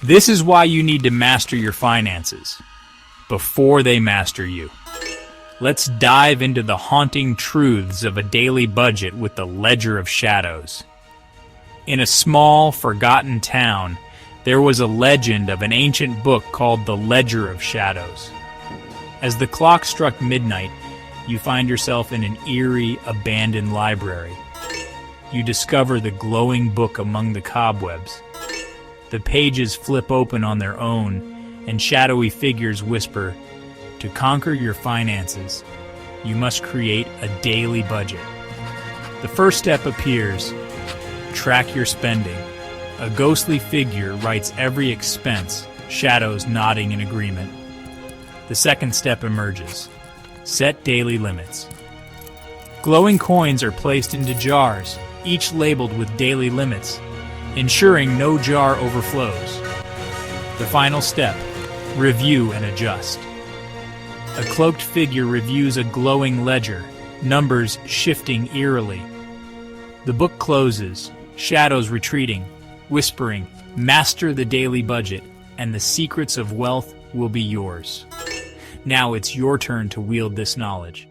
This is why you need to master your finances before they master you. Let's dive into the haunting truths of a daily budget with the Ledger of Shadows. In a small, forgotten town, there was a legend of an ancient book called the Ledger of Shadows. As the clock struck midnight, you find yourself in an eerie, abandoned library. You discover the glowing book among the cobwebs. The pages flip open on their own, and shadowy figures whisper, "To conquer your finances, you must create a daily budget." The first step appears: track your spending. A ghostly figure writes every expense, shadows nodding in agreement. The second step emerges: set daily limits. Glowing coins are placed into jars, each labeled with daily limits, ensuring no jar overflows. The final step: review and adjust. A cloaked figure reviews a glowing ledger, numbers shifting eerily. The book closes, shadows retreating, whispering, "Master the daily budget, and the secrets of wealth will be yours." Now it's your turn to wield this knowledge.